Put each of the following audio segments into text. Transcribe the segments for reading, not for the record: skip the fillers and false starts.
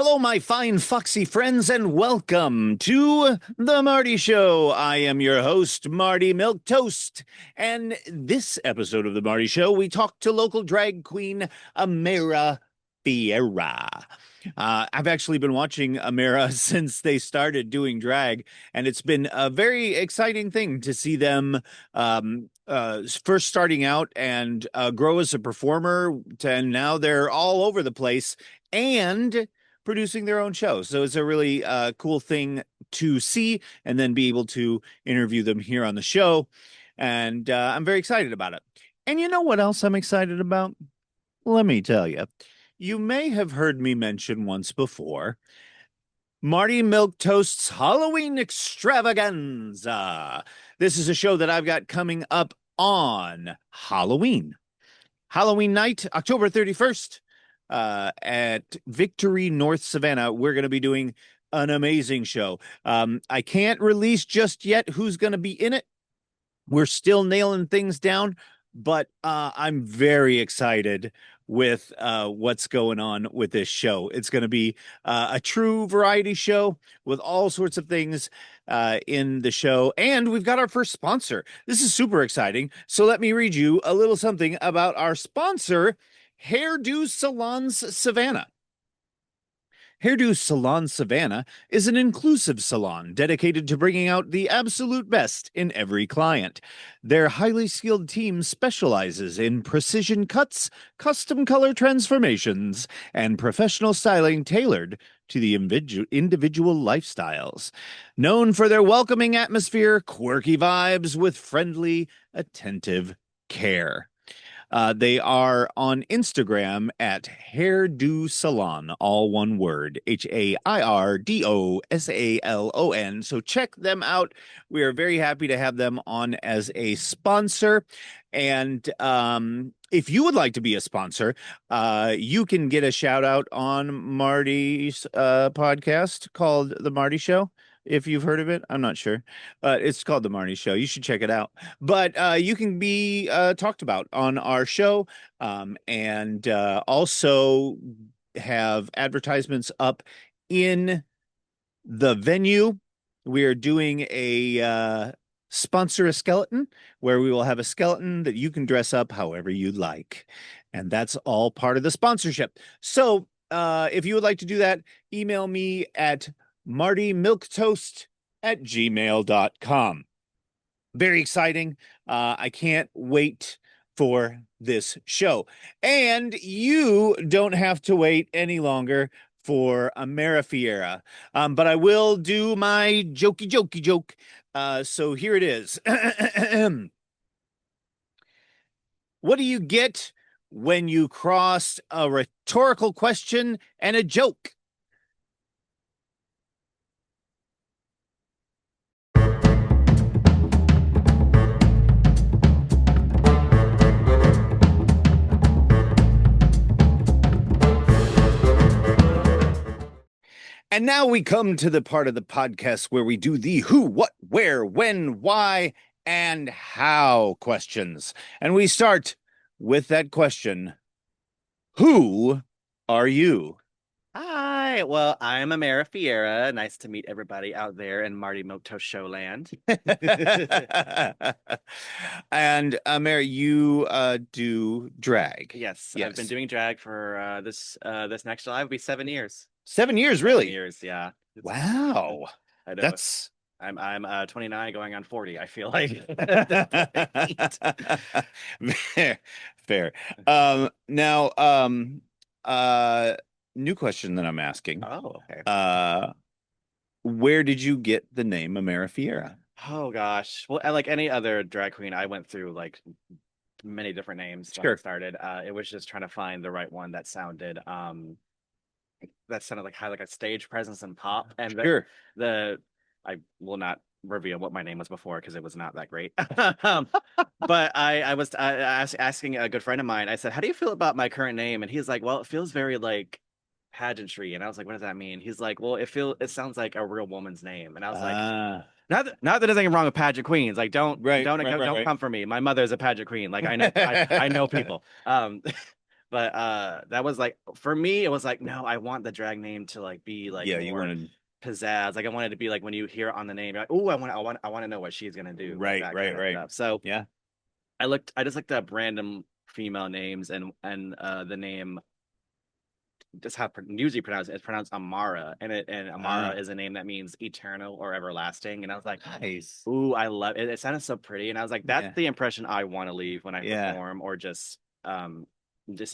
Hello, my fine foxy friends, and welcome to The Marty Show. I am your host, Marty Milktoast. And this episode of The Marty Show, we talk to local drag queen Amara Fiyera. I've actually been watching Amara since they started doing drag, and it's been a very exciting thing to see them first starting out and grow as a performer, and now they're all over the place. And producing their own show. So it's a really cool thing to see and then be able to interview them here on the show. And I'm very excited about it. And you know what else I'm excited about? Let me tell you. You may have heard me mention once before Marty Milktoast's Halloween Extravaganza. This is a show that I've got coming up on Halloween. Halloween night, October 31st, at Victory North Savannah. We're going to be doing an amazing show. I can't release just yet who's going to be in it. We're still nailing things down, but I'm very excited with what's going on with this show. It's going to be a true variety show with all sorts of things in the show. And we've got our first sponsor. This is super exciting. So let me read you a little something about our sponsor, Hairdo Salons Savannah. Hairdo Salon Savannah is an inclusive salon dedicated to bringing out the absolute best in every client. Their highly skilled team specializes in precision cuts, custom color transformations, and professional styling tailored to the individual lifestyles. Known for their welcoming atmosphere, quirky vibes with friendly, attentive care. They are on Instagram at Hairdo Salon, all one word, HAIRDOSALON. So check them out. We are very happy to have them on as a sponsor. And if you would like to be a sponsor, you can get a shout out on Marty's podcast called The Marty Show. If you've heard of it, I'm not sure. It's called The Marty Show. You should check it out. But you can be talked about on our show, and also have advertisements up in the venue. We are doing a sponsor a skeleton, where we will have a skeleton that you can dress up however you'd like. And that's all part of the sponsorship. So if you would like to do that, email me at martymilktoast@gmail.com. Very exciting. I can't wait for this show. And you don't have to wait any longer for Amara Fiyera. But I will do my jokey joke. So here it is. What do you get when you cross a rhetorical question and a joke? And now we come to the part of the podcast where we do the who, what, where, when, why, and how questions. And we start with that question: who are you? Hi, well, I'm Amara Fiyera. Nice to meet everybody out there in Marty Milktoast Showland. And Mary, you do drag. Yes, Yes. I've been doing drag for this next July will be 7 years. 7 years, really? 7 years, yeah. Wow. I know. That's I'm 29 going on 40, I feel like. fair. Now, new question that I'm asking. Oh, okay. Where did you get the name Amara Fiyera? Oh gosh. Well, like any other drag queen, I went through like many different names when I started. It was just trying to find the right one that sounded like had like a stage presence and pop. And Sure. I will not reveal what my name was before because it was not that great. But I was asking a good friend of mine. I said, "How do you feel about my current name?" And he's like, "Well, it feels very like pageantry." And I was like, "What does that mean?" He's like, "Well, it sounds like a real woman's name." And I was like, not that there's anything wrong with pageant queens. Like, don't come for me. My mother is a pageant queen. Like, I know I know people. But that was like for me, it was like, no, I want the drag name to like be like Yeah, you more wanted pizzazz. Like I wanted to be like when you hear it on the name, you're like, oh, I want to know what she's gonna do, like right, that right, kind of right. stuff. So Yeah. I just looked up random female names and the name just how usually pronounced it's pronounced Amara, and Amara Ah, is a name that means eternal or everlasting. And I was like, nice. ooh, I love it. It sounded so pretty, and I was like, that's Yeah. the impression I want to leave when I Yeah. perform, or just in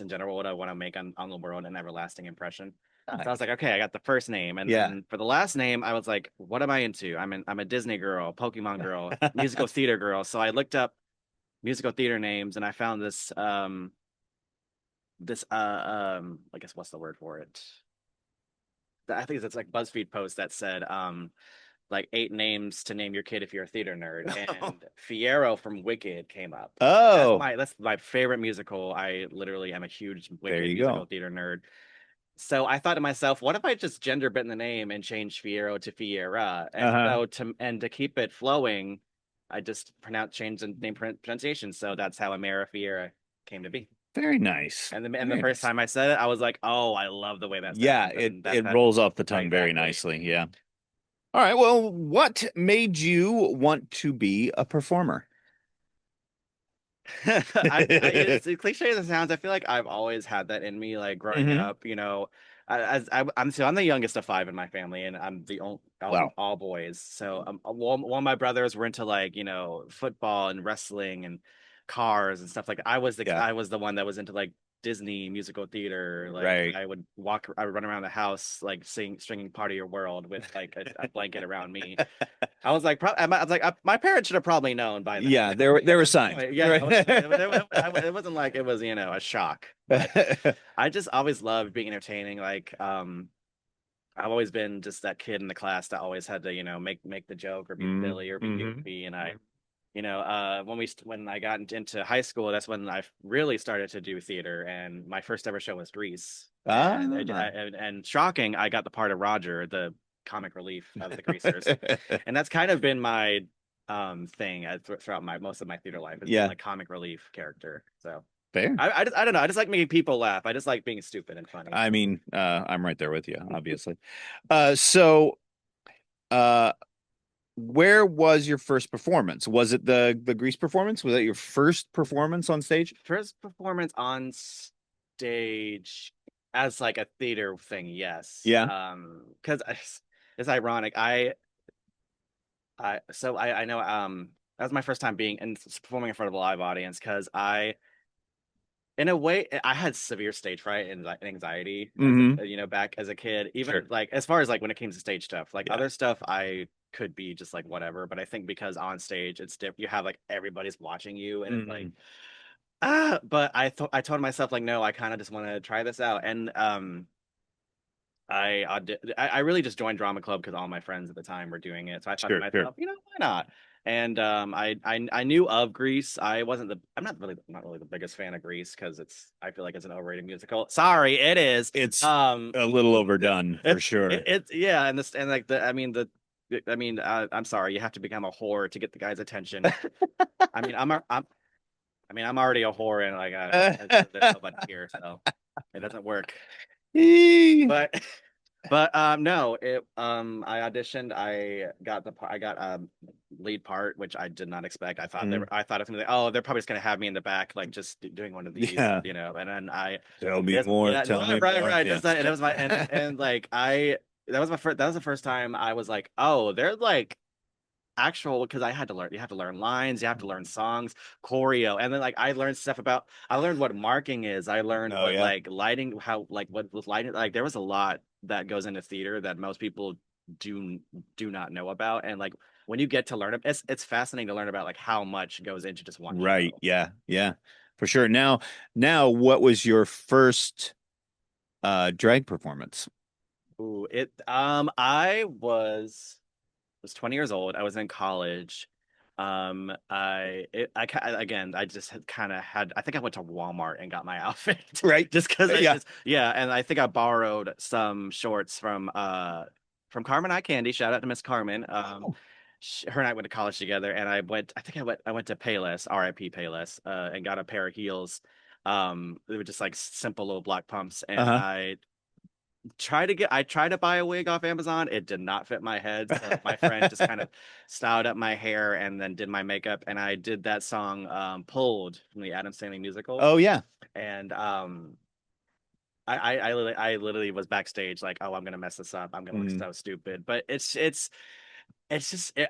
general, what I want to make on the world, an everlasting impression. So I was Nice. like, okay, I got the first name, and Yeah. then for the last name, I was like, what am I into? I'm a Disney girl, Pokemon girl, musical theater girl. So I looked up musical theater names, and I found this I guess what's the word for it? I think it's like BuzzFeed post that said like 8 names to name your kid if you're a theater nerd, and Fiyero from Wicked came up. Oh, That's my favorite musical. I literally am a huge there Wicked you musical go. theater nerd. So I thought to myself, what if I just gender bit in the name and change Fiyero to Fiera? And Uh-huh. so to keep it flowing, I just changed the name pronunciation. So that's how Amara Fiyera came to be. Very nice. And the Very first nice. time I said it, I was like, oh, I love the way that Yeah, sounds, it and it rolls off the tongue very exactly. nicely. Yeah. All right. Well, what made you want to be a performer? It's cliche as it sounds. I feel like I've always had that in me, like growing Hmm. up. I'm the youngest of 5 in my family, and I'm the only Wow. all boys. So one of my brothers were into like football and wrestling and cars and stuff like that. Yeah. I was the one that was into like Disney musical theater. Like Right. I would run around the house like singing "Part of Your World" with like a blanket around me. I was like, my parents should have probably known by then. Yeah, there were signs. Yeah, it wasn't like it was, a shock. But I just always loved being entertaining. I've always been just that kid in the class that always had to, make the joke or be silly or be Mm-hmm. goofy. And when I got into high school, that's when I really started to do theater. And my first ever show was Grease. Ah. And shocking, I got the part of Roger, the comic relief of the Greasers, and that's kind of been my thing throughout my most of my theater life has been Yeah, like comic relief character. So fair. I don't know. I just like making people laugh. I just like being stupid and funny. I mean, I'm right there with you, obviously. So, uh, where was your first performance? Was it the Grease performance? Was that your first performance on stage? First performance on stage as like a theater thing, yes. Yeah. Because it's ironic. I know that was my first time being and performing in front of a live audience because in a way I had severe stage fright and like anxiety as Hmm. back as a kid, even Sure. like as far as like when it came to stage stuff, like Yeah. other stuff I could be just like whatever, but I think because on stage it's different, you have like everybody's watching you and it's like Hmm. but I told myself like no, I kind of just want to try this out. And I really just joined drama club because all my friends at the time were doing it. So I thought to Sure, sure. myself, why not? And I knew of Grease. I'm not really the biggest fan of Grease because I feel like it's an overrated musical. Sorry, it is. It's Um a little overdone for sure. it's yeah, and this and like I'm sorry, you have to become a whore to get the guy's attention. I mean, I'm already a whore and like there's nobody here, so it doesn't work. But no, it I auditioned, I got lead part, which I did not expect. Mhm. I thought it was gonna be like, oh, they're probably just gonna have me in the back like just doing one of these, Yeah. and then I Tell me yes, more. yeah, Tell me more. right. Yeah. And it was my and like I that was the first time I was like, oh, they're like actual because I had to learn you have to learn lines, you have to learn songs, choreo, and then like I learned what marking is. I learned Oh what yeah. like lighting how like what with lighting, like there was a lot that goes into theater that most people do do not know about. And like when you get to learn it, it's fascinating to learn about like how much goes into just one Right. show. Yeah. Yeah. For sure. Now, what was your first drag performance? Ooh, I was 20 years old. I was in college. Again, I just had kind of had, I think I went to Walmart and got my outfit Right. just because Yeah. yeah. And I think I borrowed some shorts from Carmen Eye Candy. Shout out to Miss Carmen. Oh. Her and I went to college together and I went to Payless, RIP Payless, and got a pair of heels. They were just like simple little black pumps, and Uh-huh. I tried to buy a wig off Amazon. It did not fit my head. So my friend just kind of styled up my hair and then did my makeup. And I did that song Pulled from the Adam Sandler musical. Oh yeah. And I literally was backstage like, oh, I'm gonna mess this up. I'm gonna look Mm, so stupid. But it's just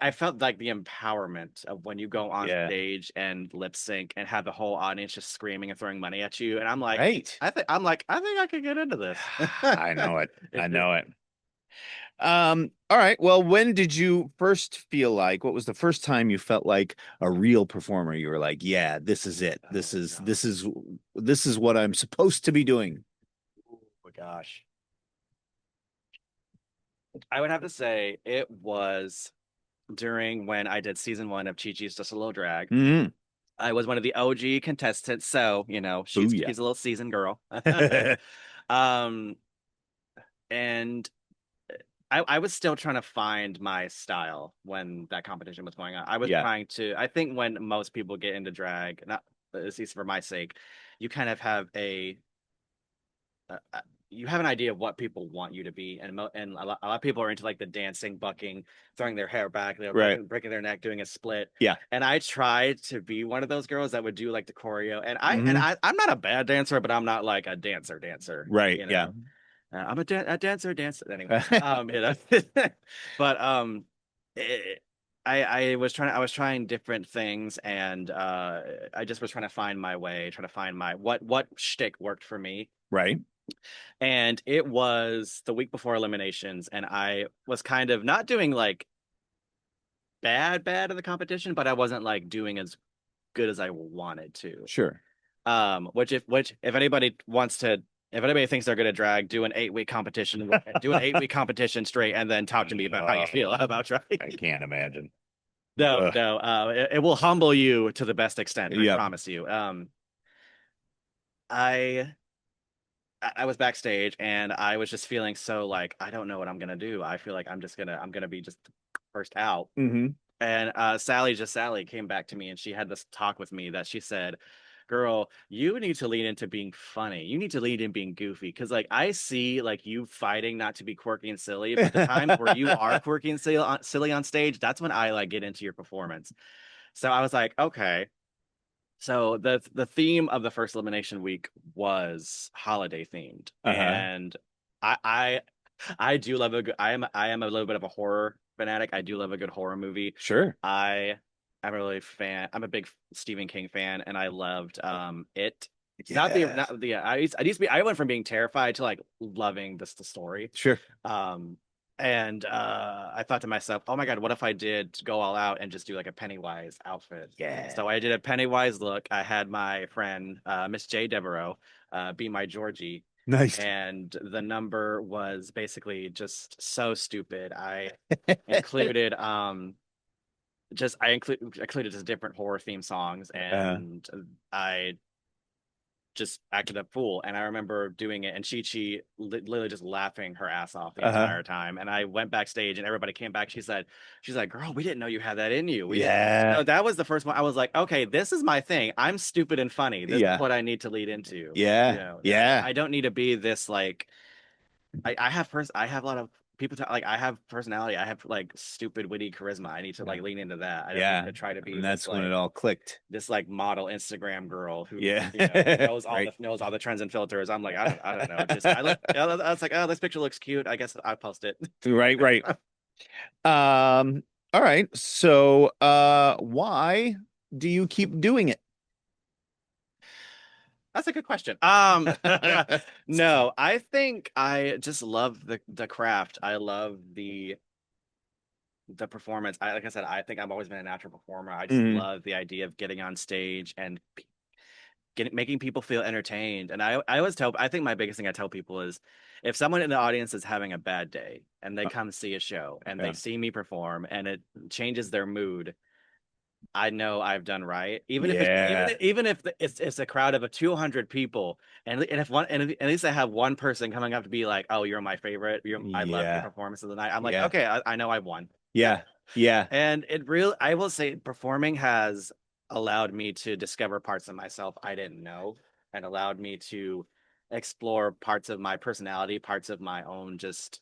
I felt like the empowerment of when you go on yeah. stage and lip sync and have the whole audience just screaming and throwing money at you. And Right. I think I could get into this. I know it. I It just know it. All right. Well, when did you first feel like, what was the first time you felt like a real performer? You were like, yeah, this is it. oh This is what I'm supposed to be doing. oh my gosh. I would have to say it was during when I did season one of Chi Chi's Just a Little Drag. Hmm. I was one of the OG contestants, so Booyah. she's a little seasoned girl. Um, and I was still trying to find my style when that competition was going on. I was Yeah. trying to, I think when most people get into drag, not at least for my sake, you kind of have you have an idea of what people want you to be, and a lot of people are into like the dancing, bucking, throwing their hair back, they're Right. breaking their neck, doing a split. Yeah. And I tried to be one of those girls that would do like the choreo, and Hmm. I'm not a bad dancer, but I'm not like a dancer, Right. you Yeah. know. I'm a dancer anyway. But it, I was trying different things, and I just was trying to find my way, trying to find my what shtick worked for me. Right. And it was the week before eliminations, and I was kind of not doing like bad in the competition, but I wasn't like doing as good as I wanted to. Sure. Which if anybody wants to, if anybody thinks they're gonna drag, do an 8 week competition, do an 8 week competition straight, and then talk to me about how you feel about I drag. can't imagine. No, Ugh. no, it will humble you to the best extent, I Yep. promise you. I I was backstage and I was just feeling so like I don't know what I'm gonna do. I feel like I'm gonna be just first out. Hmm. And Sally came back to me and she had this talk with me that she said, "Girl, you need to lean into being funny. You need to lean in being goofy because like I see like you fighting not to be quirky and silly, but the times where you are quirky and silly on stage, that's when I like get into your performance." So I was like, okay. So the theme of the first elimination week was holiday themed, Uh-huh. and I I I do love a good. I am a little bit of a horror fanatic. I do love a good horror movie. Sure. I I'm a really fan. I'm a big Stephen King fan, and I loved It. Yeah. Not the I used to be I went from being terrified to like loving the story. Sure. Um and I thought to myself, oh my God, what if I did go all out and just do like a Pennywise outfit? Yeah. So I did a Pennywise look. I had my friend Miss J Devereaux be my Georgie, Nice. and the number was basically just so stupid. I included included just different horror theme songs, Uh, and I just acted a fool. And I remember doing it, and Chi literally just laughing her ass off the uh-huh. entire time. And I went backstage, and everybody came back. She's like, "Girl, we didn't know you had that in you. We didn't." Yeah. So that was the first one. I was like, "Okay, this is my thing. I'm stupid and funny. This is Yeah. what I need to lead into. Yeah. Yeah. I don't need to be this like." I have a lot of people like I have personality. I have like stupid witty charisma. I need to like lean into that. I don't need Yeah. to try to be And that's when it all clicked. this like model Instagram girl who Yeah. Right. knows all the trends and filters. I'm like I don't know. Just I was like, oh, this picture looks cute. I guess I'll post it. Right, right. All right. So, why do you keep doing it? That's a good question. No, I think I just love the craft. I love the performance. Like I said, I think I've always been a natural performer. I just Mhm. love the idea of getting on stage and making people feel entertained. And I always tell, I think my biggest thing I tell people is if someone in the audience is having a bad day and they Uh, come see a show and they yeah. see me perform and it changes their mood, I know I've done right. Yeah. Even if it's a crowd of 200 people, and if one and at least I have one person coming up to be like, "Oh, you're my favorite. I love your Yeah. performance of the night." I'm like, Yeah. "Okay, I know I've won." Yeah. Yeah. And I will say, performing has allowed me to discover parts of myself I didn't know. and allowed me to explore parts of my personality, parts of my own just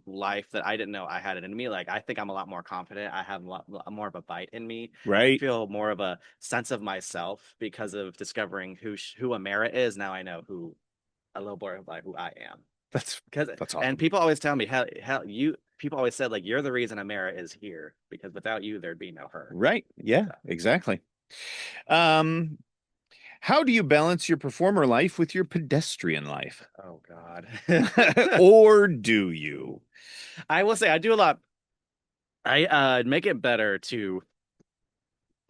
life that I didn't know I had it in me. Like I think I'm a lot more confident. I have lot more of a bite in me. I Right. feel more of a sense of myself because of discovering who Amara is. Now I know who a little more about who I am. That's Because that's and awesome. people always tell me how you people always said like you're the reason Amara is here because without you there'd be no her. Right. Yeah, So, exactly. Um, how do you balance your performer life with your pedestrian life? oh God. Or do you? I will say I do a lot. I make it better to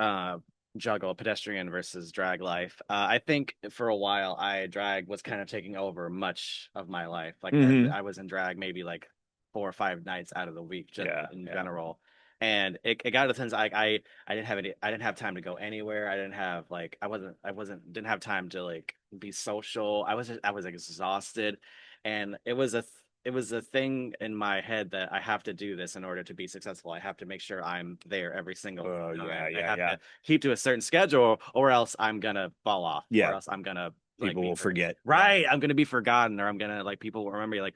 uh juggle pedestrian versus drag life. I think for a while I drag was kind of taking over much of my life. Like Hmm. I was in drag maybe like 4 or 5 nights out of the week just Yeah, in yeah. general. And it got to the sense I didn't have I didn't have time to go anywhere. I didn't have like didn't have time to like be social. I was exhausted and it was a thing in my head that I have to do this in order to be successful. I have to make sure I'm there every single Oh, yeah, time. I yeah, have yeah. to keep to a certain schedule, or else I'm gonna fall off, or Yeah, else I'm gonna like people be will for forget. right. I'm gonna be forgotten, or I'm gonna like people will remember. Like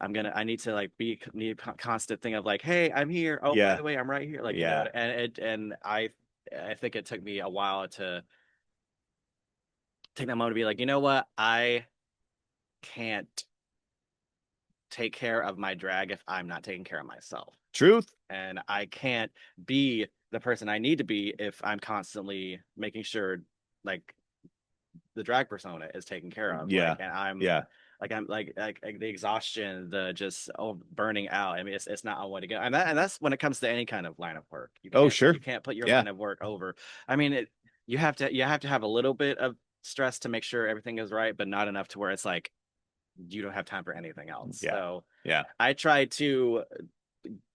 I need to like be need a constant thing of like, hey, I'm here. Oh, by Yeah, the way, I'm right here. Like you know, yeah. and I think it took me a while to take that moment to be like, you know what, I can't take care of my drag if I'm not taking care of myself. Truth. And I can't be the person I need to be if I'm constantly making sure like the drag persona is taken care of. Like, Yeah, and yeah. I'm like the exhaustion, the just burning out. I mean, it's not a way to go, and that's when it comes to any kind of line of work. Oh, sure. You can't put your Yeah, line of work over. I mean, you have to have a little bit of stress to make sure everything is right, but not enough to where it's like you don't have time for anything else. yeah, So yeah. I try to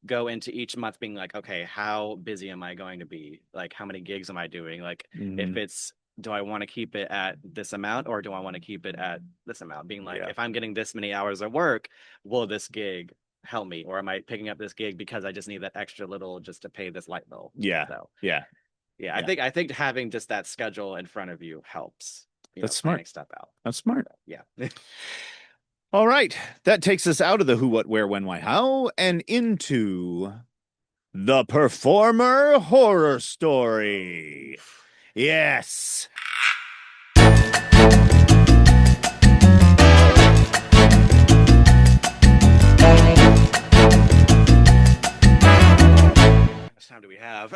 go into each month being like, okay, how busy am I going to be? Like, how many gigs am I doing? Like, if Hmm. it's, do I want to keep it at this amount or do I want to keep it at this amount? Being like, Yeah, if I'm getting this many hours of work, will this gig help me? Or am I picking up this gig because I just need that extra little just to pay this light bill? yeah, So, yeah, yeah, yeah. I think having just that schedule in front of you helps, you know, That's smart. planning stuff out. That's smart. Yeah. All right. That takes us out of the who, what, where, when, why, how, and into the performer horror story. Yes. How much time do we have?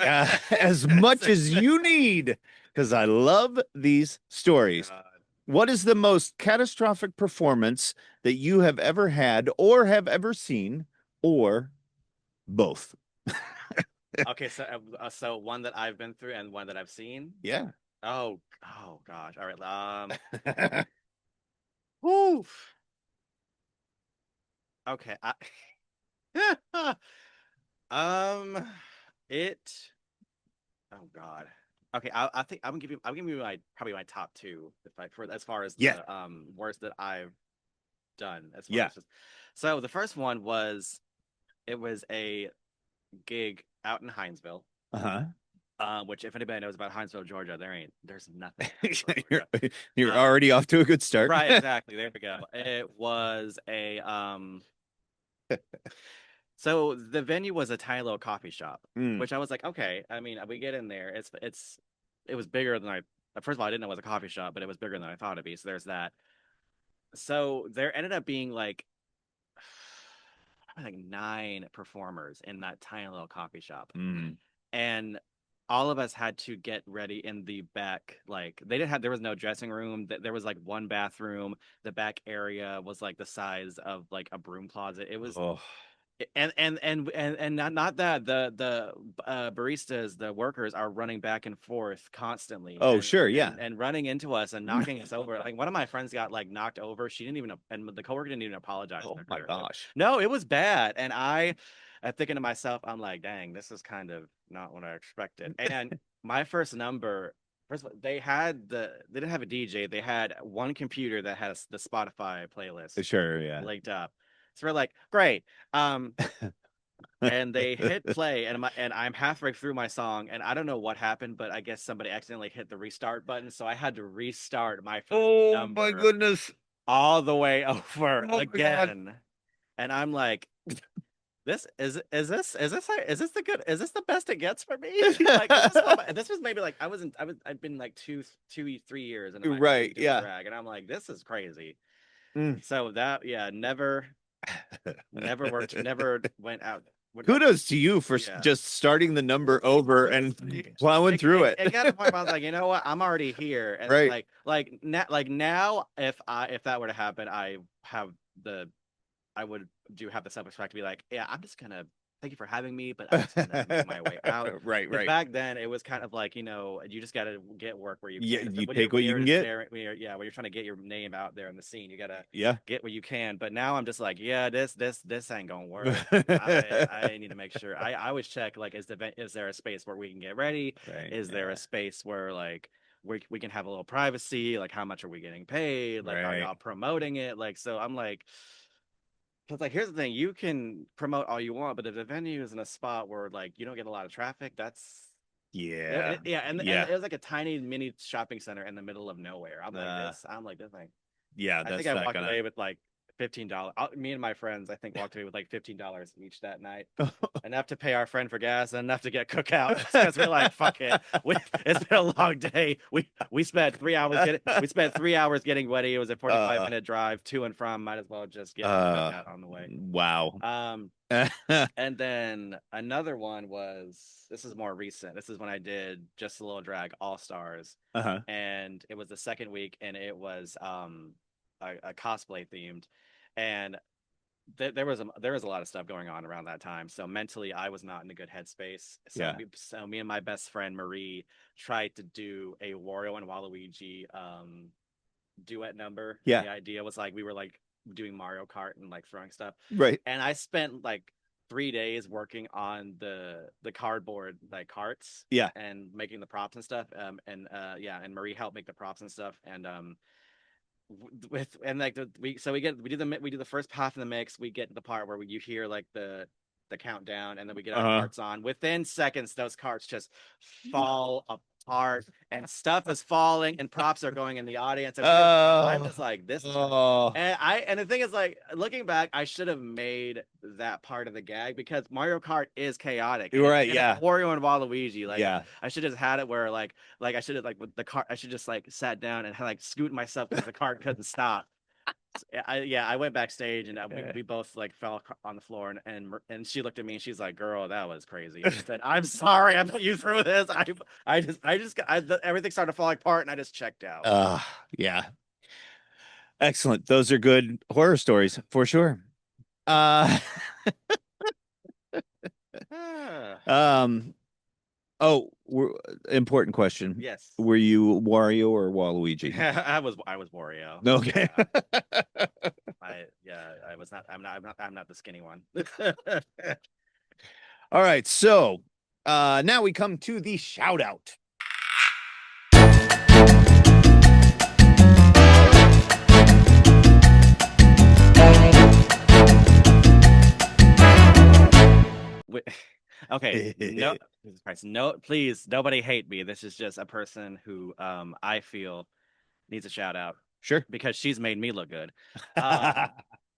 As much as you need, because I love these stories. God. What is the most catastrophic performance that you have ever had or have ever seen, or both? Okay, so so one that I've been through and one that I've seen. Yeah. Oh gosh. All right. Whew. Okay. Um, it. Oh God. Okay. I think I'm giving you my probably my top two if I for as far as Yeah. the worst that I've done as far Yeah. as just. So the first one was it was a gig out in Hinesville. Uh-huh. Which if anybody knows about Hinesville, Georgia, there's nothing in Hinesville, you're, Georgia. you're Um, already off to a good start. right, exactly. There we go. It was a so the venue was a tiny little coffee shop, Mm. which I was like, okay. I mean, we get in there. It was bigger than I. First of all, I didn't know it was a coffee shop, but it was bigger than I thought it'd be. So there's that. So there ended up being like 9 performers in that tiny little coffee shop, Mm. and all of us had to get ready in the back. Like they didn't have, there was no dressing room. There was like one bathroom. The back area was like the size of like a broom closet. It was Oh. and not that the baristas, the workers are running back and forth constantly Oh, sure. Yeah. and running into us and knocking us over. Like one of my friends got like knocked over. She didn't even, and the coworker didn't even apologize Oh to my her. gosh. No, it was bad. And I'm thinking to myself, I'm like, dang, this is kind of not what I expected. And my first number, first of all, they didn't have a DJ. They had one computer that has the Spotify playlist Sure. Yeah. linked up. So we're like, great. Um, and they hit play, and I'm halfway through my song, and I don't know what happened, but I guess somebody accidentally hit the restart button, so I had to restart my first Oh my number goodness. all the way over Oh my God. again. And I'm like, is this the good is this the best it gets for me? Like this was maybe like I've been like 3 years into my Right. doing Yeah. drag, and I'm like, this is crazy. Mm. So that, yeah, never worked, never went out. Kudos to you for Yeah. just starting the number over and plowing through it. It got to the point where I was like, you know what, I'm already here, and Right. like now, if that were to happen, have the I would do have the self-respect to be like, yeah, I'm just gonna thank you for having me, but I'm just gonna make my way out. Right, Because right. back then it was kind of like, you just gotta get work where you Yeah, can. you When take what you can get. when you're trying to get your name out there in the scene, you gotta Yeah. get what you can. But now I'm just like, yeah, this ain't gonna work. I need to make sure. I always check, like, is there a space where we can get ready? Right. Is there Yeah. a space where, like, we can have a little privacy? Like, how much are we getting paid? Like, are Right. y'all promoting it? Like, so I'm like, because, like, here's the thing: you can promote all you want, but if the venue is in a spot where, like, you don't get a lot of traffic, Yeah. yeah, and Yeah. it was like a tiny mini shopping center in the middle of nowhere. Uh, I'm like, this thing. yeah, I think that's I not walked gonna. away with like $15. Me and my friends, I think, walked away with like $15 each that night, enough to pay our friend for gas and enough to get cookout, because we're like, fuck it. It's been a long day. We spent 3 hours getting ready. It was a 45 uh, minute drive to and from. Might as well just get the uh, cookout on the way. wow. Um, and then another one was, this is more recent. This is when I did Just a Little Drag All Stars, Uh-huh. and it was the second week, and it was a cosplay themed, and there was a lot of stuff going on around that time. So mentally, I was not in a good headspace. Yeah. So me and my best friend Marie tried to do a Wario and Waluigi duet number, and Yeah. the idea was, like, we were like doing Mario Kart and like throwing stuff, Right. and I spent like 3 days working on the cardboard like carts Yeah. and making the props and stuff. And Marie helped make the props and stuff, and with and like we do the first half of the mix. We get to the part where you hear like the countdown, and then we get our Uh-huh. carts on. Within seconds, those carts just fall apart, and stuff is falling, and props are going in the audience, and I'm Oh. just like, this is. Oh. And the thing is, like, looking back, I should have made that part of the gag, because Mario Kart is chaotic, You're right. and it's Yeah. Wario and Waluigi. Like, Yeah. I should have had it where, like I should have, like, with the cart, I should just like sat down and had, like, scoot myself because the cart couldn't stop. I went backstage, and we both like fell on the floor, and she looked at me and she's like, "Girl, that was crazy." I said, "I'm sorry, I put you through this. Everything started to fall apart, and I just checked out." Uh, yeah. Excellent. Those are good horror stories for sure. Uh, Ah, um, oh, important question. yes. Were you Wario or Waluigi? I was Wario. Okay. Yeah. I was not. I'm not the skinny one. All right. So, now we come to the shout out. Okay, no, Jesus Christ, no, please, nobody hate me. This is just a person who I feel needs a shout out, Sure. because she's made me look good. Um,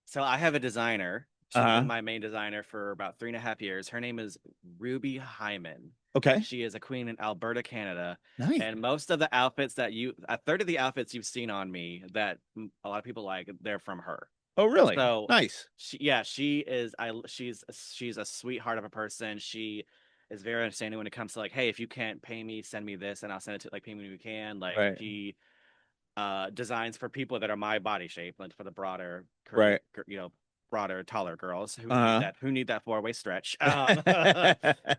so I have a designer. She's been Uh-huh. my main designer for about 3.5 years. Her name is Ruby Hyman. Okay. She is a queen in Alberta, Canada. Nice. And most of the outfits a third of the outfits you've seen on me that a lot of people like, they're from her. Oh, really? So Nice. she's a sweetheart of a person. She is very understanding when it comes to, like, hey, if you can't pay me, send me this, and I'll send it to, like, pay me when you can. Like, Right. she designs for people that are my body shape, like for the broader, curvy, Right. broader, taller girls who Uh-huh. need that 4-way stretch.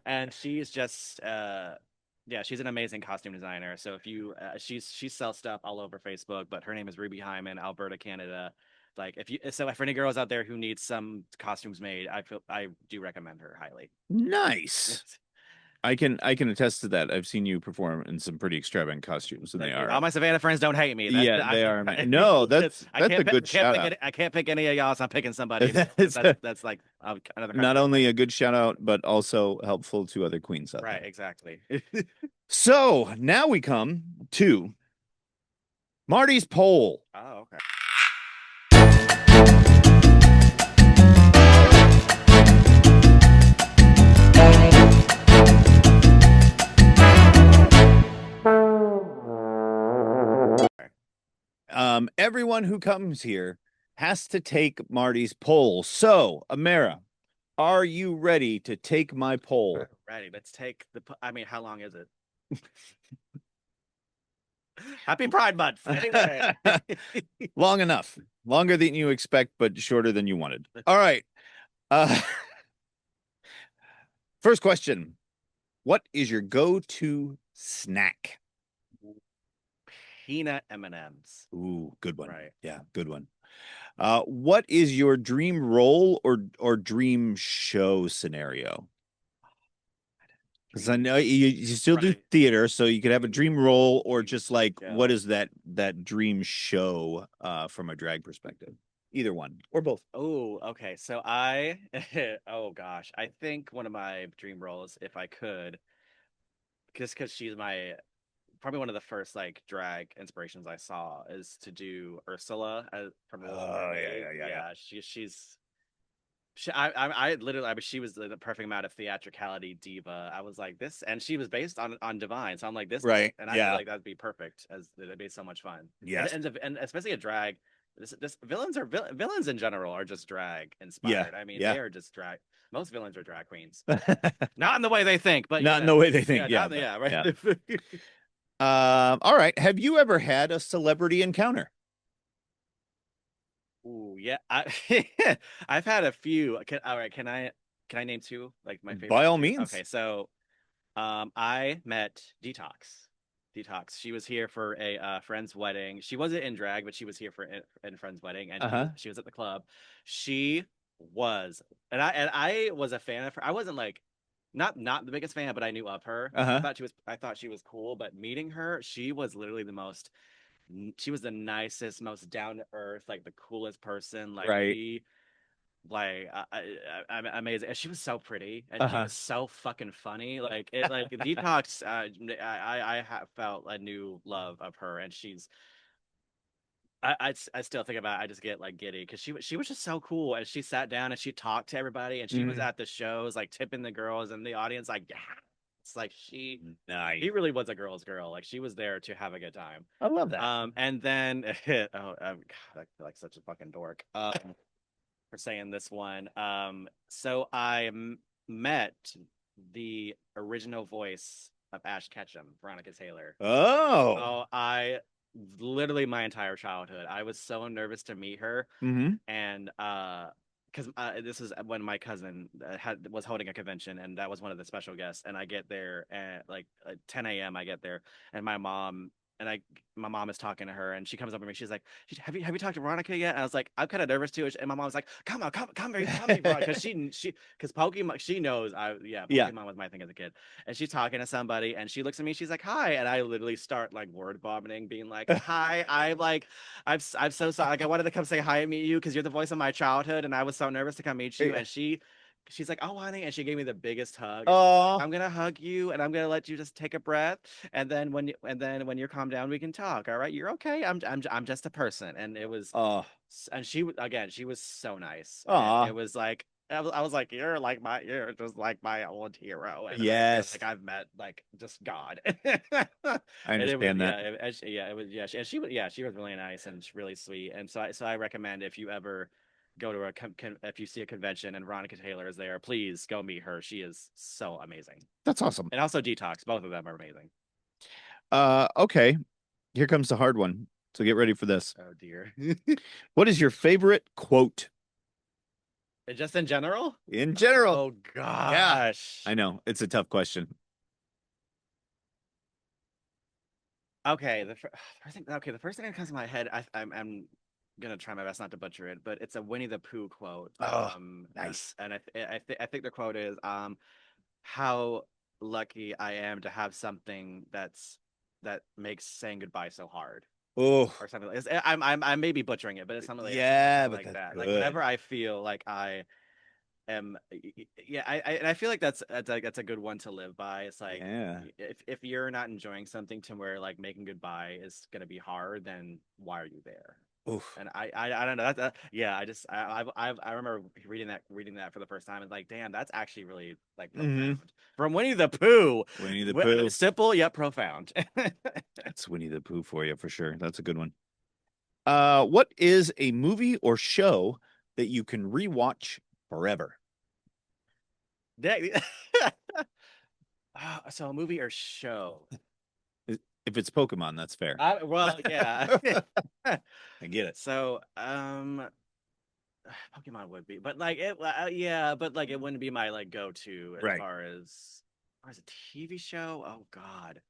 And she's just yeah, she's an amazing costume designer. So if you she sells stuff all over Facebook, but her name is Ruby Hyman, Alberta, Canada. Like, if any girls out there who need some costumes made, I do recommend her highly. Nice. I can attest to that. I've seen you perform in some pretty extravagant costumes, and they Thank you. are All my Savannah friends don't hate me. That's yeah, they are. No, that's a good shout out. I can't pick any of y'all, so I'm picking somebody. It's That's like another not country. only a good shout out, but also helpful to other queens out Right, there. exactly. So now we come to Marty's poll. Oh, okay. Everyone who comes here has to take Marty's poll. So, Amara, are you ready to take my poll? Ready. Let's take I mean, how long is it? Happy Pride Month. Anyway. Long enough. Longer than you expect, but shorter than you wanted. All right. Uh, first question. What is your go-to snack? Peanut M&Ms. Ooh, good one. Right. Yeah, good one. What is your dream role or dream show scenario? Because I know you still do Right. theater, so you could have a dream role or just like what Show. is that dream show from a drag perspective? Either one or both. Oh, okay. So oh gosh, I think one of my dream roles, if I could, just because she's my probably one of the first like drag inspirations I saw is to do Ursula from The Little Oh yeah, Mermaid. yeah, yeah, yeah. Yeah, I literally, I mean, she was the perfect amount of theatricality diva. I was like this, and she was based on Divine, so I'm like this, Right. and I feel Yeah. like that'd be perfect as it'd be so much fun. Yes. And especially a drag. This villains in general are just drag Yeah. inspired. I mean, Yeah. they are just drag. Most villains are drag queens, not in the way they think, but Not in the way they think. yeah, Yeah, not but yeah, right. yeah. All right. Have you ever had a celebrity encounter? Ooh, yeah. I've had a few. All right, can I name two like my By favorite all two? means. Okay, so I met Detox. Detox. She was here for a friend's wedding. She wasn't in drag, but she was here for in friend's wedding, and Uh-huh. she was at the club. She was, and I was a fan of her. I wasn't like not the biggest fan, but I knew of her. Uh-huh. I thought she was cool. But meeting her, she was literally the most. She was the nicest, most down to earth, like the coolest person. Like Right. we like I'm amazing. And she was so pretty, and she Uh-huh. was so fucking funny. Like it, like Detox. Felt a new love of her, and I still think about it, I just get like giddy because she was just so cool, and she sat down and she talked to everybody, and she was Mhm. at the shows like tipping the girls and the audience like yeah. It's like Nice. she really was a girl's girl. Like she was there to have a good time. I love that. And then God, I feel like such a fucking dork. For saying this one. So met the original voice of Ash Ketchum, Veronica Taylor. Oh. Oh, I literally my entire childhood, I was so nervous to meet her, Mm-hmm. and because this is when my cousin was holding a convention, and that was one of the special guests. And I get there at like 10 a.m. I get there, and and I my mom is talking to her, and she comes up to me. She's like, "Have you talked to Veronica yet?" And I was like, "I'm kind of nervous too." And my mom was like, "Come on, come here, Veronica," because because Pokemon, she knows Yeah. Pokemon was my thing as a kid. And she's talking to somebody, and she looks at me. She's like, "Hi," and I literally start like word vomiting, being like, "Hi, I'm so sorry. Like I wanted to come say hi and meet you because you're the voice of my childhood, and I was so nervous to come meet you." And she's like, "Oh, honey," and she gave me the biggest hug. And she's like, Oh. "I'm gonna hug you, and I'm gonna let you just take a breath, and then when you're calmed down, we can talk. All right, you're okay. I'm just a person." And it was, Oh. and she was so nice, and Oh. it was like. I was like, you're just like my old hero, and I feel Yes. like I've met like just God. I And it was understand that. yeah it was yeah and she was really nice and really sweet, and so I recommend if you ever go to if you see a convention and Veronica Taylor is there, please go meet her. She is so amazing. That's awesome. And also Detox, both of them are amazing. Okay. Here comes the hard one. So get ready for this. Oh dear. What is your favorite quote Just in general? in general? Oh Yeah. gosh. I know. It's a tough question. Okay, the first thing that comes to my head, I'm gonna try my best not to butcher it, but it's a Winnie the Pooh quote. Oh, nice. And I think the quote is how lucky I am to have something that makes saying goodbye so hard Oh, or something. I may be butchering it, but it's something like yeah, something but like that's that. Like good. whenever I feel like I am, yeah, and I feel like that's a good one to live by. It's like Yeah. if you're not enjoying something to where like making goodbye is gonna be hard, then why are you there? Oof. And I don't know yeah, I remember reading that for the first time and like damn, that's actually really like Hmm. profound from Winnie the Pooh. Winnie the Pooh. Simple yet profound. That's Winnie the Pooh for you for sure. That's a good one. What is a movie or show that you can rewatch forever? So a movie or show? If it's Pokemon, that's fair. Well, yeah. I get it. So, Pokemon would be, but like it, yeah, but like it wouldn't be my like go-to Right. as far as a TV show. Oh God,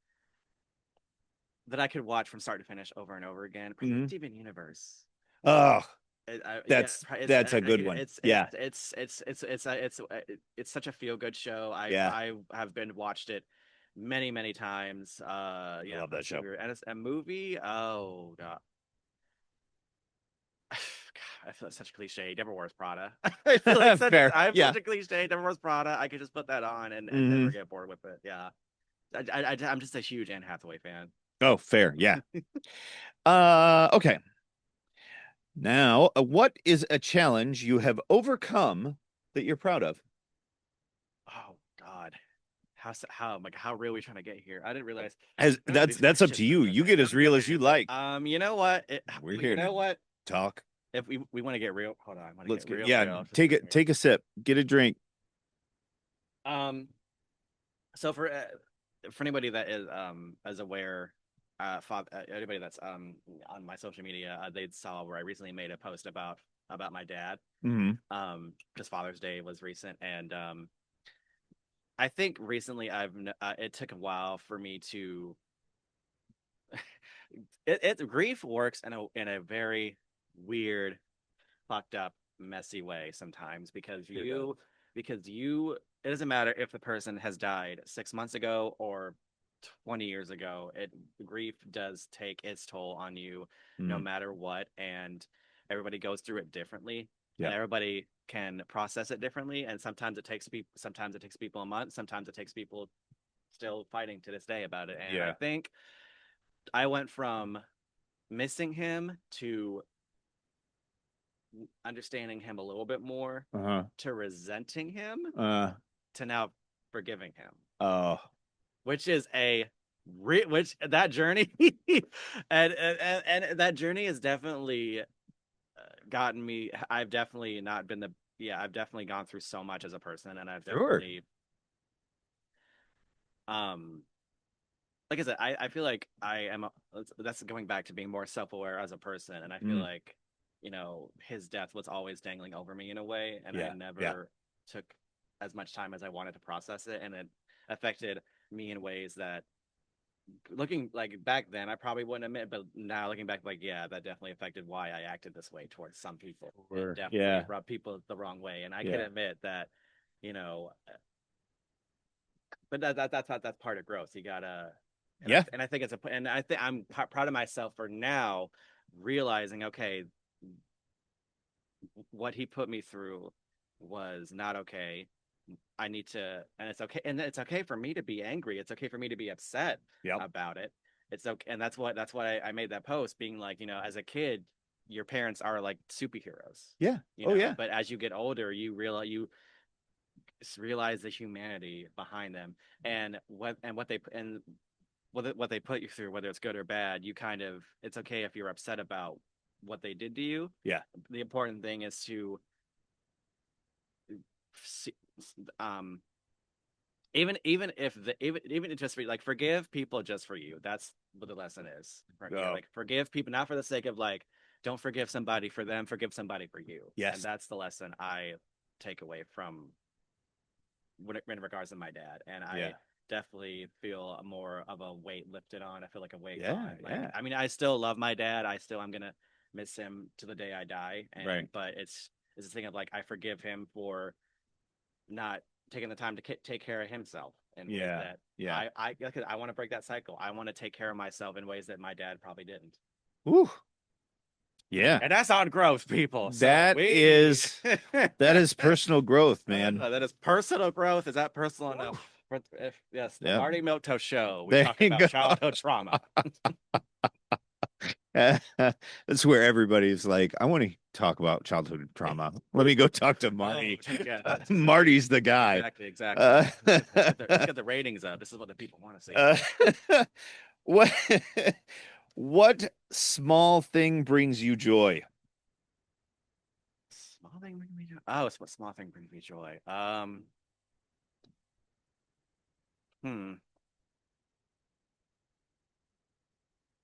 that I could watch from start to finish over and over again. Probably Hmm. Steven Universe. Oh, Yeah, it's that's a good one. Yeah. it's such a feel-good show. Yeah. I have been watched it many times. I Yeah, love from that show. Steven, and it's a movie. Oh God. God, I feel like such a cliche. Never wears Prada. I feel like Fair. I'm Yeah. such a cliche. Never wears Prada. I could just put that on and never Hmm. get bored with it. Yeah, I'm just a huge Anne Hathaway fan. Oh, fair. Yeah. Okay. Now, what is a challenge you have overcome that you're proud of? Oh God, how real are we trying to get here? I didn't realize. As I don't do that's up shit to so you. good. You get Don't as do stuff real so as you good, but like. you know what? We're You here to know what? talk. If we want to get real, hold on. I want to Let's get get, real, yeah, real. Just a take it, second. take a sip, get a drink. Um, so for anybody that is as aware, anybody that's on my social media, they saw where I recently made a post about my dad. Hmm. Because Father's Day was recent, and I think recently it took a while for me to grief works in a very weird, fucked up, messy way sometimes because you it doesn't matter if the person has died 6 months ago or 20 years ago. Grief does take its toll on you no Mm. matter what, and everybody goes through it differently, and Yeah. everybody can process it differently, and sometimes it takes people a month, sometimes it takes people still fighting to this day about it. And I Yeah. think I went from missing him to understanding him a little bit more Uh-huh. to resenting him Uh, to now forgiving him, oh, which is which that journey and that journey has definitely gotten me. I've definitely not been the yeah, I've definitely gone through so much as a person, and I've sure. definitely um like I said, I feel like I am that's going back to being more self-aware as a person, and I feel Mm. like his death was always dangling over me in a way, and I Yeah. Yeah. never took as much time as I wanted to process it, and it affected me in ways that looking like back then I probably wouldn't admit, but now looking back, like yeah, that definitely affected why I acted this way towards some people. It Sure. definitely Yeah. rubbed people the wrong way, and I can Yeah. admit that, you know, but that's part of growth. You gotta, Yeah. and I think and I think I'm proud of myself for now realizing, okay, what he put me through was not okay. I need to, and it's okay for me to be angry. It's okay for me to be upset Yep. about it. It's okay, and that's what I made that post, being like, as a kid, your parents are like superheroes, Yeah. Oh, yeah. but as you get older, you realize the humanity behind them, and what they put you through, whether it's good or bad. It's okay if you're upset about what they did to you. Yeah. The important thing is to um even just for like forgive people just for you. That's what the lesson is right here. Oh, Like forgive people not for the sake of like don't forgive somebody for them, forgive somebody for you. And yes. that's the lesson I take away from in regards to my dad. And Yeah. I definitely feel more of a weight lifted on. I feel like a weight Yeah. gone. Like Yeah. I mean, I still love my dad. I'm gonna miss him to the day I die. Right. But it's this thing of like I forgive him for not taking the time to take care of himself in ways Yeah. that Yeah. I want to break that cycle. I want to take care of myself in ways that my dad probably didn't. Ooh. Yeah. And that's on growth, people. So That we is that is personal growth, man. that is personal growth. Is that personal Woo. enough? If, yes, the Yep. Marty Milto show. We There talk you about go. childhood trauma. That's where everybody's like, I want to talk about childhood trauma. Let me go talk to Marty. Oh, yeah, that's Marty's the guy. exactly. Uh, Let's get the ratings up. This is what the people want to see. uh, what what small thing brings you joy? Small thing brings me joy. Oh, it's what small thing brings me joy. Hmm.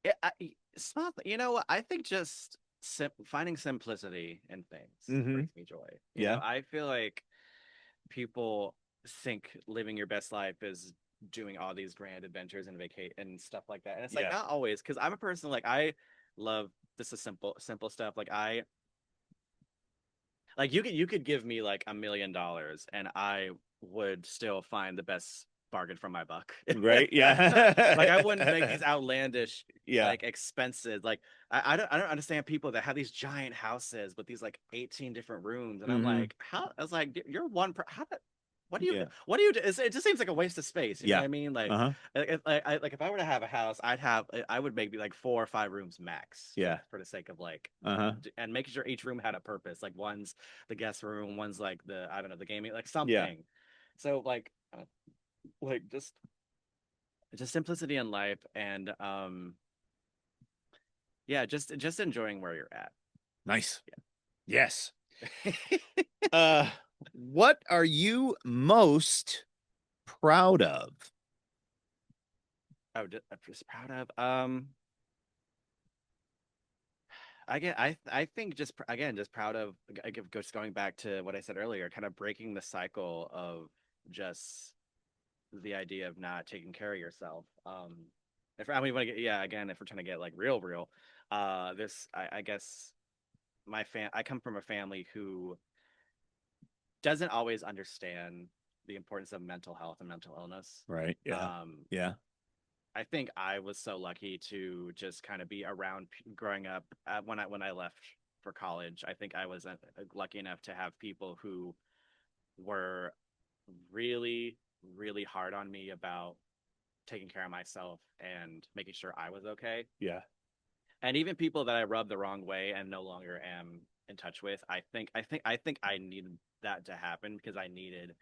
Yeah, small. You know what? I think just finding simplicity in things Hmm. brings me joy. You know, Yeah. I feel like people think living your best life is doing all these grand adventures and vacate and stuff like that. And it's like Yeah. not always, because I'm a person like I love this is simple stuff. Like you could give me like $1 million and I would still find the best bargain for my buck. Right. Like I wouldn't make Yeah. these outlandish Yeah. like expenses. Like I don't understand people that have these giant houses with these like 18 different rooms. And I'm Hmm. like, how I was like, you're how Yeah. what do you do? It just seems like a waste of space. You know what Yeah. I mean? Like, Uh-huh. like if I were to have a house, I would maybe like 4 or 5 rooms max Yeah. for the sake of like, Uh-huh. and making sure each room had a purpose. Like one's the guest room, one's like the, I don't know, the gaming, like Yeah. something. So like just simplicity in life and yeah, just enjoying where you're at. Nice. Yes. Yeah. Uh, what are you most proud of? I'm just proud of I think just again just proud of just going back to what I said earlier, kind of breaking the cycle of just the idea of not taking care of yourself. If I mean, want to get, yeah, again, if we're trying to get like real, this I guess I come from a family who doesn't always understand the importance of mental health and mental illness. Right. Yeah. Um, Yeah. I think I was so lucky to just kind of be around growing up. When I left for college, I think I was lucky enough to have people who were really, really hard on me about taking care of myself and making sure I was okay. Yeah. And even people that I rubbed the wrong way and no longer am in touch with, I think I needed that to happen because I needed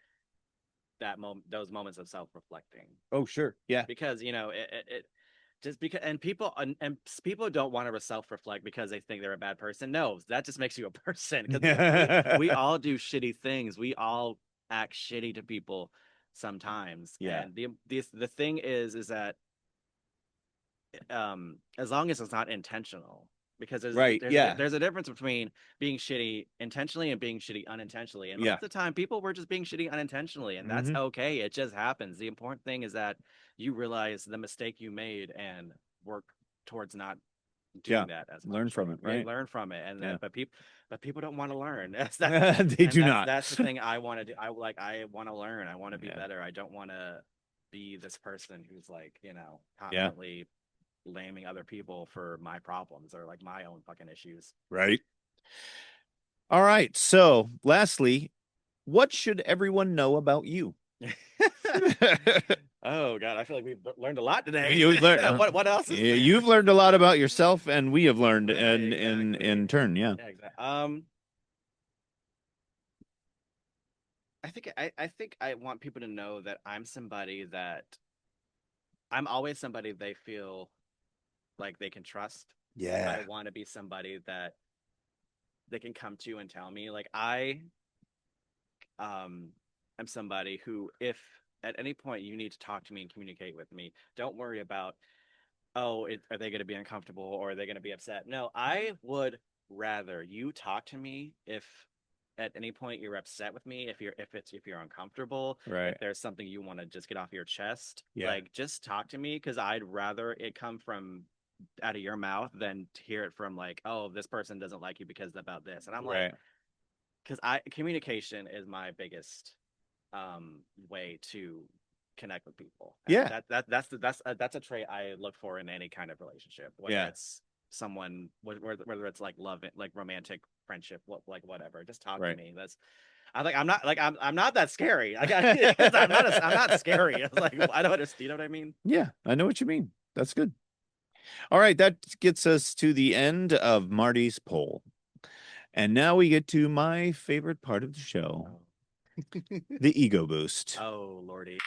those moments of self-reflecting Oh, sure. Yeah. because it just because and people don't want to self-reflect because they think they're a bad person. No, that just makes you a person because we all do shitty things. We all act shitty to people sometimes. Yeah. And the thing is that as long as it's not intentional, because Right. Yeah. there's a difference between being shitty intentionally and being shitty unintentionally. And most Yeah. of the time people were just being shitty unintentionally, and that's Hmm. okay. It just happens. The important thing is that you realize the mistake you made and work towards not Yeah. doing that as Learn much. from it. Yeah, Right. learn from it. And Yeah. but people don't want to learn. They do not. That's the thing I want to do. I want to learn. I want to be Yeah. better. I don't want to be this person who's like, Yeah. constantly blaming other people for my problems or like my own fucking issues. Right. All right. So, lastly, what should everyone know about you? Oh God, I feel like we've learned a lot today. You learned, What else is there? you've learned a lot about yourself, and we have learned Right, in exactly. turn. Yeah. Yeah, exactly. I think I want people to know that I'm always somebody they feel like they can trust. I Yeah. want to be somebody that they can come to and tell me. Like I am somebody who, if at any point you need to talk to me and communicate with me, don't worry about, are they going to be uncomfortable or are they going to be upset? No, I would rather you talk to me if at any point you're upset with me, if you're uncomfortable, if Right. there's something you want to just get off your chest, Yeah. like just talk to me because I'd rather it come from out of your mouth than to hear it from like, oh, this person doesn't like you because about this. And I'm like, Right. because I communication is my biggest way to connect with people. And Yeah. that's a trait I look for in any kind of relationship, whether Yeah. it's someone, whether it's like love, like romantic friendship, like whatever. Just talk to Right. me. That's I'm like I'm not that scary. Like I'm not scary. It's like I don't understand. You know what I mean? Yeah, I know what you mean. That's good. All right, that gets us to the end of Marty's poll. And now we get to my favorite part of the show, Oh, the ego boost. oh lordy.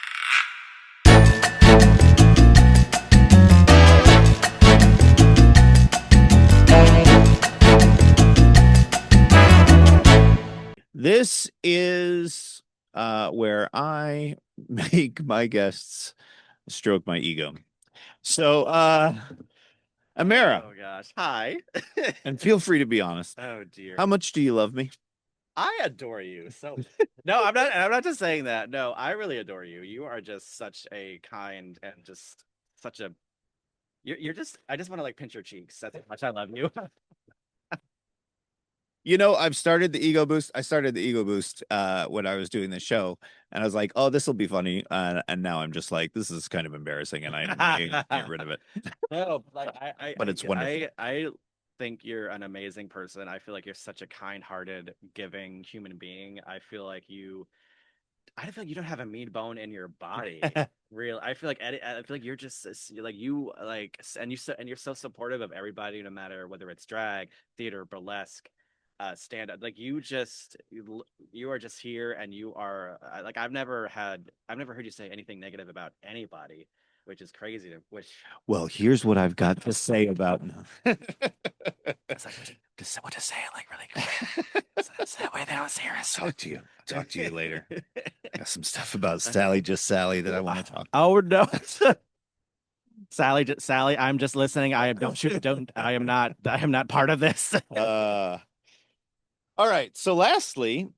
This is where I make my guests stroke my ego. So, Amara, Oh gosh. Hi. and feel free to be honest. Oh How dear. much do you love me? I adore you. So no, I'm not just saying that. No, I really adore you. You are just such a kind and just such a you're just I just want to like pinch your cheeks. That's how much I love you. You know, I've started the ego boost. I started the ego boost when I was doing the show, and I was like, "Oh, this will be funny." And now I'm just like, "This is kind of embarrassing," and I need to get rid of it. No, like But it's wonderful. I think you're an amazing person. I feel like you're such a kind-hearted, giving human being. I feel like you don't have a mean bone in your body. Real, I feel like you're just like you like, and you're so supportive of everybody, no matter whether it's drag, theater, burlesque, stand up. Like you are just here, and you are like I've never heard you say anything negative about anybody, which is crazy. Which Well, here's what I've got to say about. it's like what to say like really quick. So that way they don't see us. Talk to you. Talk to you later. Got some stuff about Sally, just Sally, that I want to talk. Oh no. Sally, I'm just listening. I don't shoot, don't, I am not part of this. Uh, all right. So, lastly,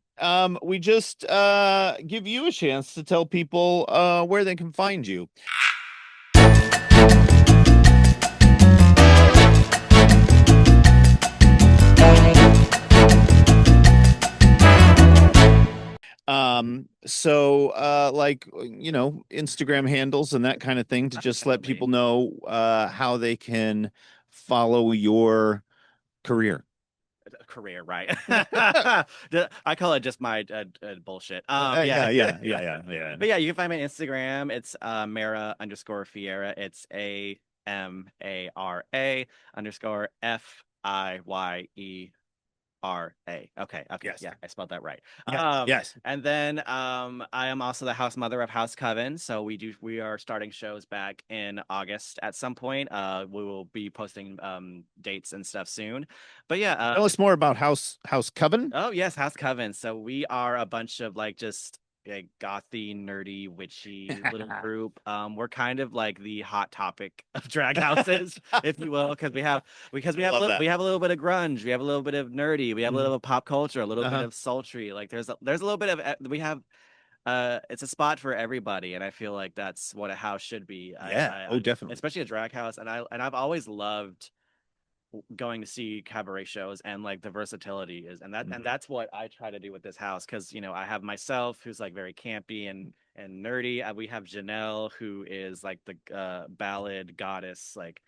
we just give you a chance to tell people where they can find you. So like Instagram handles and that kind of thing to just let people know how they can follow your career. Career, right? I call it just my bullshit. Yeah. Yeah. But yeah, you can find me on Instagram. It's Mara underscore Fiyera. It's AMARA underscore FIYERA. Okay. Yes. Yeah, I spelled that right. Yeah. Yes. And then I am also the house mother of House Coven. So we are starting shows back in August at some point. We will be posting dates and stuff soon. But yeah, Tell us more about House Coven. oh yes, House Coven. So we are a bunch of like just like gothy, nerdy, witchy little group. We're kind of like the hot topic of drag houses, if you will, Love that. we have a little bit of grunge, we have a little bit of nerdy, we have a little bit of pop culture, a little bit Uh-huh. of sultry. Like there's a little bit of we have it's a spot for everybody, and I feel like that's what a house should be. Yeah. Oh, definitely. Especially a drag house, and I've always loved going to see cabaret shows and like the versatility is and that's what I try to do with this house because I have myself who's like very campy and nerdy. We have Janelle who is like the ballad goddess like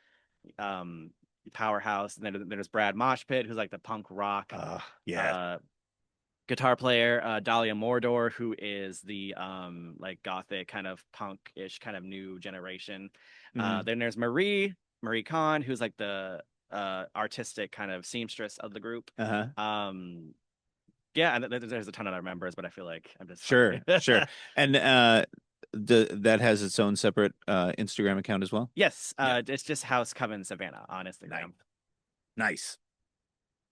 um powerhouse, and then there's Brad Moshpit who's like the punk rock Yeah. uh guitar player, Dahlia Mordor who is the like gothic kind of punk-ish kind of new generation. Mhm. Then there's Marie Kahn who's like the artistic kind of seamstress of the group. Uh-huh. Yeah, and there's a ton of other members, but I feel like I'm just Sure. And that has its own separate Instagram account as well. Yes, Yeah. it's just House Coven Savannah on Nice. Instagram. Nice.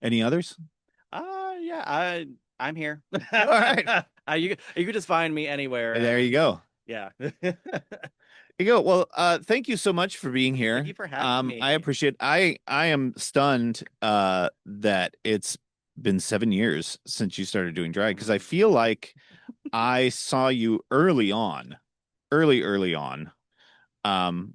Any others? Yeah, I'm here. All right. You could just find me anywhere. There you go. Yeah. You go. Well, thank you so much for being Thank here. you for having me. I appreciate I am stunned that it's been 7 years since you started doing drag because I feel like I saw you early on. Um,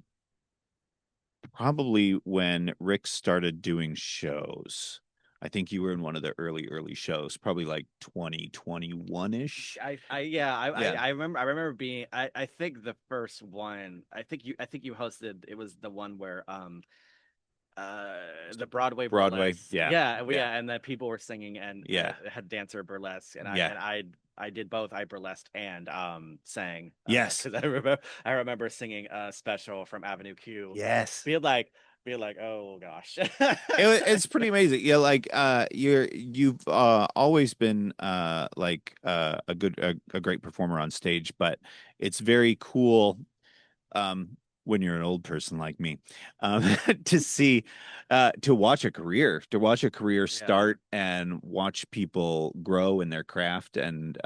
Probably when Rick started doing shows. I think you were in one of the early shows, probably like 2021-ish. Yeah. I remember being I think the first one I think you hosted it was the one where the Broadway Broadway. burlesque. Yeah. Yeah. Yeah, and then people were singing and Yeah. it had dancer burlesque and Yeah. I did both. I burlesque and sang Yes. because I remember singing special from Avenue Q. Yes. Being like, oh gosh. It's pretty amazing. Yeah, like you've always been like a great performer on stage, but it's very cool when you're an old person like me um to see to watch a career Yeah. start and watch people grow in their craft and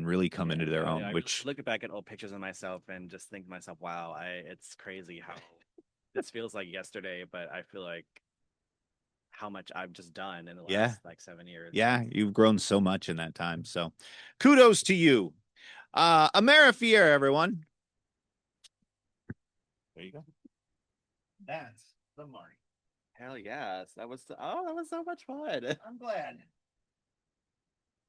really come into their own, I which look back at old pictures of myself and just think to myself, wow, I it's crazy how this feels like yesterday, but I feel like how much I've just done in the yeah, last like 7 years. yeah, you've grown so much in that time. So kudos to you. Amara Fiyera, everyone. There you go. That's the Marty. Hell yes. That was so much fun. I'm glad.